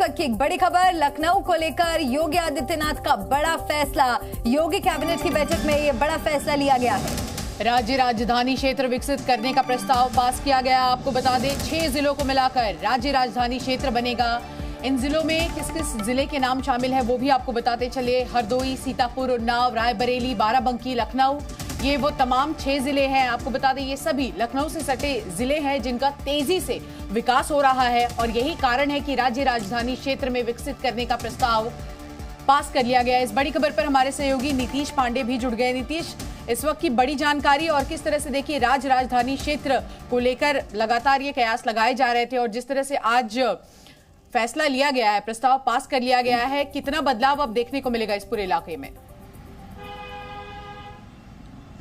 तक की एक बड़ी खबर, लखनऊ को लेकर योगी आदित्यनाथ का बड़ा फैसला। योगी कैबिनेट की बैठक में ये बड़ा फैसला लिया गया है। राज्य राजधानी क्षेत्र विकसित करने का प्रस्ताव पास किया गया। आपको बता दें 6 जिलों को मिलाकर राज्य राजधानी क्षेत्र बनेगा। इन जिलों में किस किस जिले के नाम शामिल है वो भी आपको बताते चले। हरदोई, सीतापुर, उन्नाव, रायबरेली, बाराबंकी, लखनऊ, ये वो तमाम 6 जिले हैं। आपको बता दें ये सभी लखनऊ से सटे जिले हैं जिनका तेजी से विकास हो रहा है और यही कारण है कि राज्य राजधानी क्षेत्र में विकसित करने का प्रस्ताव पास कर लिया गया। इस बड़ी खबर पर हमारे सहयोगी नीतीश पांडे भी जुड़ गए। नीतीश, इस वक्त की बड़ी जानकारी और किस तरह से देखिए राज्य राजधानी क्षेत्र को लेकर लगातार ये कयास लगाए जा रहे थे और जिस तरह से आज फैसला लिया गया है, प्रस्ताव पास कर लिया गया है, कितना बदलाव अब देखने को मिलेगा इस पूरे इलाके में?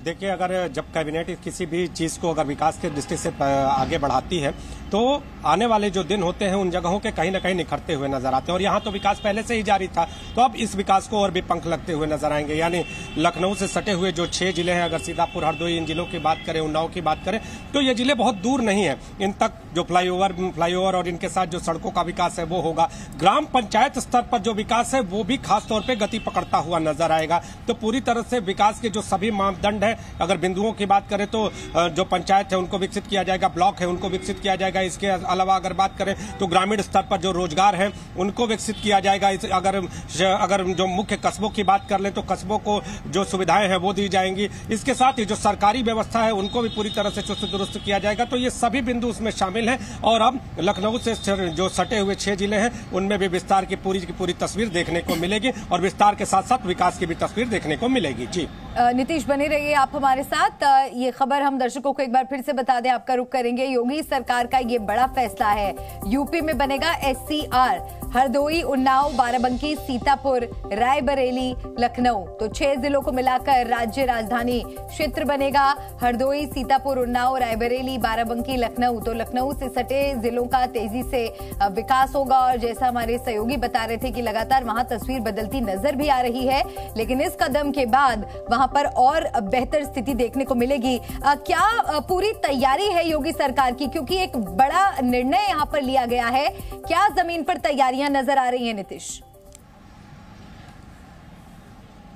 देखिए, अगर जब कैबिनेट किसी भी चीज को अगर विकास के दृष्टि से आगे बढ़ाती है तो आने वाले जो दिन होते हैं उन जगहों के कहीं न कहीं निखरते हुए नजर आते हैं और यहाँ तो विकास पहले से ही जारी था, तो अब इस विकास को और भी पंख लगते हुए नजर आएंगे। यानी लखनऊ से सटे हुए जो 6 जिले हैं, अगर सीतापुर, हरदोई, इन जिलों की बात करें, उन्नाव की बात करें, तो ये जिले बहुत दूर नहीं है। इन तक जो फ्लाईओवर और इनके साथ जो सड़कों का विकास है वो होगा। ग्राम पंचायत स्तर पर जो विकास है वो भी खासतौर पर गति पकड़ता हुआ नजर आएगा। तो पूरी तरह से विकास के जो सभी मापदंड है, अगर बिंदुओं की बात करें तो जो पंचायत है उनको विकसित किया जाएगा, ब्लॉक है उनको विकसित किया जाएगा। इसके अलावा अगर बात करें तो ग्रामीण स्तर पर जो रोजगार है उनको विकसित किया जाएगा। अगर जो मुख्य कस्बों की बात कर ले तो कस्बों को जो सुविधाएं हैं वो दी जाएंगी। इसके साथ ही जो सरकारी व्यवस्था है उनको भी पूरी तरह से चुस्त दुरुस्त किया जाएगा। तो ये सभी बिंदु उसमें शामिल हैं और अब लखनऊ से जो सटे हुए 6 जिले हैं उनमें भी विस्तार की पूरी तस्वीर देखने को मिलेगी और विस्तार के साथ साथ विकास की भी तस्वीर देखने को मिलेगी। जी नीतीश, बने रहिए आप हमारे साथ। ये खबर हम दर्शकों को एक बार फिर से बता दें, आपका रुख करेंगे। योगी सरकार का ये बड़ा फैसला है। यूपी में बनेगा SCR, हरदोई, उन्नाव, बाराबंकी, सीतापुर, रायबरेली, लखनऊ, तो 6 जिलों को मिलाकर राज्य राजधानी क्षेत्र बनेगा। हरदोई, सीतापुर, उन्नाव, रायबरेली, बाराबंकी, लखनऊ, तो लखनऊ से सटे जिलों का तेजी से विकास होगा और जैसा हमारे सहयोगी बता रहे थे कि लगातार वहां तस्वीर बदलती नजर भी आ रही है, लेकिन इस कदम के बाद वहां पर और बेहतर स्थिति देखने को मिलेगी। क्या पूरी तैयारी है योगी सरकार की, क्योंकि एक बड़ा निर्णय यहां पर लिया गया है? क्या जमीन पर तैयारियां नजर आ रही हैं नीतीश?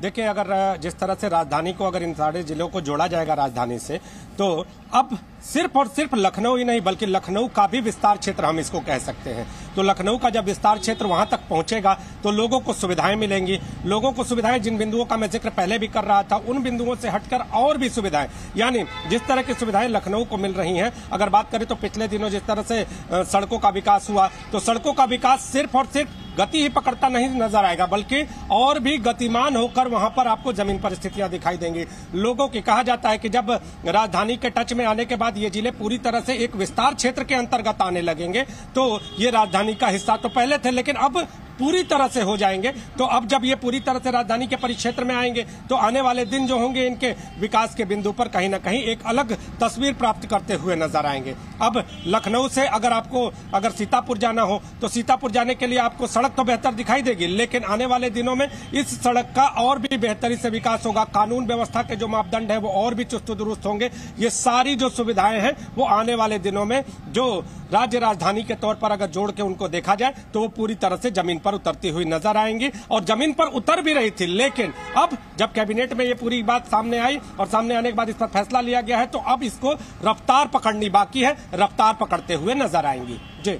देखिए, अगर जिस तरह से राजधानी को अगर इन सारे जिलों को जोड़ा जाएगा राजधानी से, तो अब सिर्फ और सिर्फ लखनऊ ही नहीं बल्कि लखनऊ का भी विस्तार क्षेत्र हम इसको कह सकते हैं। तो लखनऊ का जब विस्तार क्षेत्र वहां तक पहुंचेगा तो लोगों को सुविधाएं मिलेंगी। लोगों को सुविधाएं, जिन बिंदुओं का मैं जिक्र पहले भी कर रहा था, उन बिंदुओं से हटकर और भी सुविधाएं, यानी जिस तरह की सुविधाएं लखनऊ को मिल रही हैं। अगर बात करें तो पिछले दिनों जिस तरह से सड़कों का विकास हुआ, तो सड़कों का विकास सिर्फ और सिर्फ गति ही पकड़ता नहीं नजर आएगा बल्कि और भी गतिमान होकर वहां पर आपको जमीन पर स्थितियां दिखाई देंगी। लोगों की कहा जाता है कि जब राजधानी के टच में आने के बाद ये जिले पूरी तरह से एक विस्तार क्षेत्र के अंतर्गत आने लगेंगे। तो ये राजधानी का हिस्सा तो पहले थे लेकिन अब पूरी तरह से हो जाएंगे। तो अब जब ये पूरी तरह से राजधानी के परिक्षेत्र में आएंगे तो आने वाले दिन जो होंगे इनके विकास के बिंदु पर कहीं ना कहीं एक अलग तस्वीर प्राप्त करते हुए नजर आएंगे। अब लखनऊ से अगर सीतापुर जाना हो तो सीतापुर जाने के लिए आपको सड़क तो बेहतर दिखाई देगी, लेकिन आने वाले दिनों में इस सड़क का और भी बेहतरी से विकास होगा। कानून व्यवस्था के जो मापदंड है वो और भी चुस्त दुरुस्त होंगे। ये सारी जो सुविधाएं हैं वो आने वाले दिनों में जो राज्य राजधानी के तौर पर अगर जोड़ के उनको देखा जाए तो वो पूरी तरह से जमीन पर उतरती हुई नजर आएंगी और जमीन पर उतर भी रही थी। लेकिन अब जब कैबिनेट में ये पूरी बात सामने आई और सामने आने के बाद इस पर फैसला लिया गया है तो अब इसको रफ्तार पकड़नी बाकी है, रफ्तार पकड़ते हुए नजर आएंगी। जी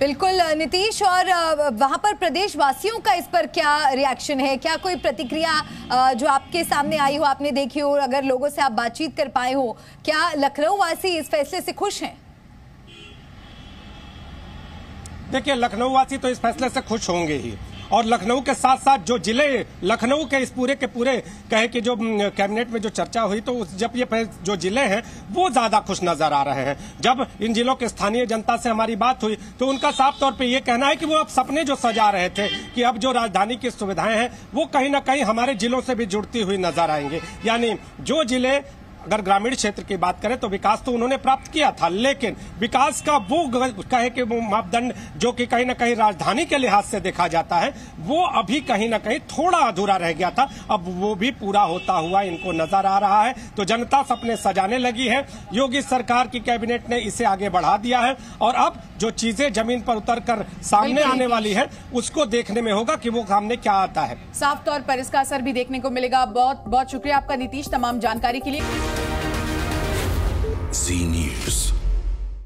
बिल्कुल नीतीश, और वहां पर प्रदेशवासियों का इस पर क्या रिएक्शन है? क्या कोई प्रतिक्रिया जो आपके सामने आई हो, आपने देखी हो, अगर लोगों से आप बातचीत कर पाए हो, क्या लखनऊ वासी इस फैसले से खुश हैं? देखिए, लखनऊ वासी तो इस फैसले से खुश होंगे ही और लखनऊ के साथ साथ जो जिले लखनऊ के इस पूरे के पूरे कहे कि जो कैबिनेट में जो चर्चा हुई तो जब ये जो जिले हैं वो ज्यादा खुश नजर आ रहे हैं। जब इन जिलों के स्थानीय जनता से हमारी बात हुई तो उनका साफ तौर पे ये कहना है कि वो अब सपने जो सजा रहे थे कि अब जो राजधानी की सुविधाएं हैं वो कहीं ना कहीं हमारे जिलों से भी जुड़ती हुई नजर आएंगे। यानी जो जिले अगर ग्रामीण क्षेत्र की बात करें तो विकास तो उन्होंने प्राप्त किया था, लेकिन विकास का वो कहे कि वो मापदंड जो कि कहीं ना कहीं राजधानी के लिहाज से देखा जाता है, वो अभी कहीं ना कहीं थोड़ा अधूरा रह गया था। अब वो भी पूरा होता हुआ इनको नजर आ रहा है। तो जनता सपने सजाने लगी है। योगी सरकार की कैबिनेट ने इसे आगे बढ़ा दिया है और अब जो चीजें जमीन पर उतरकर सामने आने वाली है उसको देखने में होगा कि वो सामने क्या आता है। साफ तौर पर इसका असर भी देखने को मिलेगा। बहुत बहुत शुक्रिया आपका नीतीश, तमाम जानकारी के लिए। जी न्यूज़।